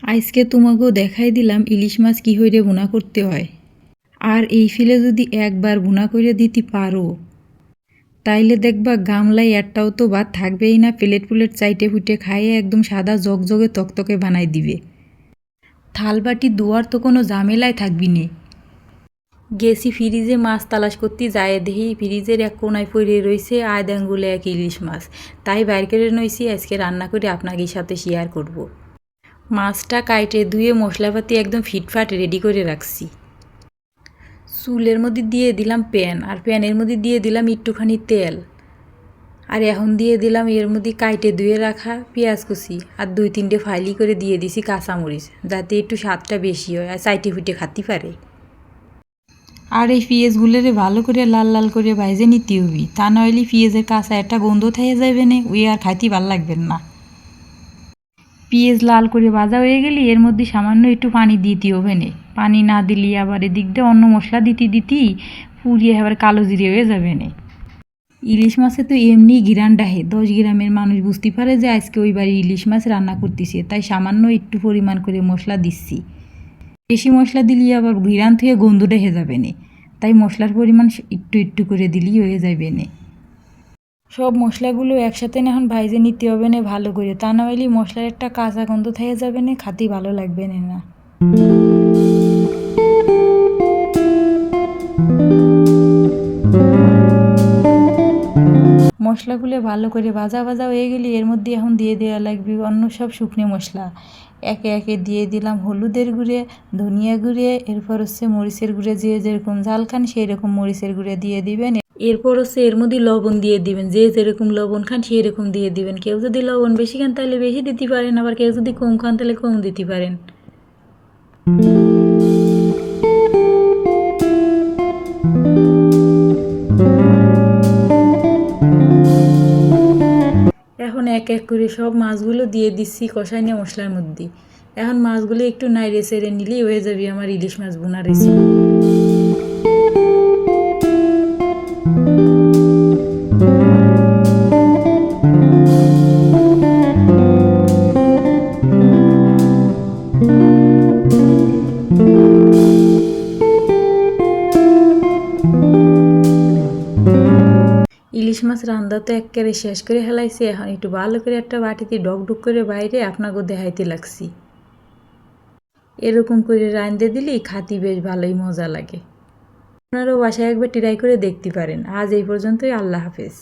আজকে তোমাকেও দেখাই দিলাম ইলিশ মাছ কী হইরে ভুনা করতে হয়। আর এই ফিলে যদি একবার ভুনা করে দিতে পারো তাইলে দেখবা গামলায় একটাও তো ভাত থাকবেই না, প্লেট প্লেট চাইটে ফুটে খাইয়ে একদম সাদা জগজগে তকতকে বানাই দিবে। থালবাটি ধোয়ার তো কোনো ঝামেলাই থাকবি নে। গেছি ফ্রিজে মাছ তালাশ করতে যায় দেখি ফ্রিজের এক কোনায় পড়ে রয়েছে আধ আঙ্গুলে এক ইলিশ মাছ। তাই বাইর করে নইছি আজকে রান্না করে আপনাদের সাথে শেয়ার করব। মাছটা কাইটে ধুয়ে মশলাপাতি একদম ফিটফাট রেডি করে রাখছি। চুলের মধ্যে দিয়ে দিলাম প্যান, আর প্যানের মধ্যে দিয়ে দিলাম একটুখানি তেল, আর এখন দিয়ে দিলাম এর মধ্যে কাইটে ধুয়ে রাখা পেঁয়াজ কুচি আর 2-3টে ফাইলি করে দিয়ে দিছি কাঁচামরিচ, যাতে একটু স্বাদটা বেশি হয় আর চাইটে ফুটে খাতে পারে। আর এই পেঁয়াজগুলোরে ভালো করে লাল লাল করে ভাজে নিতে হবি, তা নইলে পেঁয়াজের কাঁচা একটা গন্ধ থেকে যাবে না, ওই আর খাইতে ভাল লাগবে না। পেঁয়াজ লাল করে ভাজা হয়ে গেলে এর মধ্যে সামান্য একটু পানি দিতে হবে না। পানি না দিলে আবার এদিক দিয়ে অন্য মশলা দিতেই পুড়িয়ে আবার কালো জিরে হয়ে যাবে না। ইলিশ মাছে তো এমনি ঘিরান ডাহে, 10 গ্রামের মানুষ বুঝতে পারে যে আজকে ওই বাড়ি ইলিশ মাছ রান্না করতেছে, তাই সামান্য একটু পরিমাণ করে মশলা দিচ্ছি। বেশি মশলা দিলে আবার ঘিরান থেকে গন্ধ ডেহে যাবে না, তাই মশলার পরিমাণ একটু একটু করে দিলেই হয়ে যাবে না। সব মশলাগুলো একসাথে এখন ভাইজে নিতে হবে না ভালো করে, তা না হলে মশলার একটা কাঁচা গন্ধ থেকে যাবে না, খাতে ভালো লাগবে না। মশলাগুলো ভালো করে ভাজা ভাজা হয়ে গেলে এর মধ্যে এখন দিয়ে দেওয়া লাগবে অন্য সব শুকনো মশলা। একে একে দিয়ে দিলাম হলুদের গুঁড়ে, ধনিয়া গুঁড়ে, এরপর মরিচের গুঁড়ে, যে যেরকম ঝাল খান সেই রকম মরিচের গুঁড়ে দিয়ে দিবেন। এরপর এর মধ্যে লবণ দিয়ে দিবেন, যে যেরকম লবণ খান সেই রকম দিয়ে দিবেন। কেউ যদি লবণ বেশি খান তাহলে বেশি দিতে পারেন, আবার কেউ যদি কম খান তাহলে কম দিতে পারেন। এখন এক এক করে সব মাছগুলো দিয়ে দিচ্ছি কষাইনে মশলার মধ্যে। এখন মাছগুলো একটু নাইড়ে চেড়ে নিলেই হয়ে যাবে আমার ইলিশ মাছ ভুনা রেসিপি। ইলিশ মাছ রান্না তো একেবারে শেষ করে হেলাইছি, এখন একটু ভালো করে একটা বাটিতে ডকডক করে বাইরে আপনাকে দেখাইতে লাগছি। এরকম করে রাঁধতে দিলেই খাতি বেশ ভালোই মজা লাগে। আপনারাও বাসায় একবার ট্রাই করে দেখতে পারেন। আজ এই পর্যন্তই, আল্লাহ হাফেজ।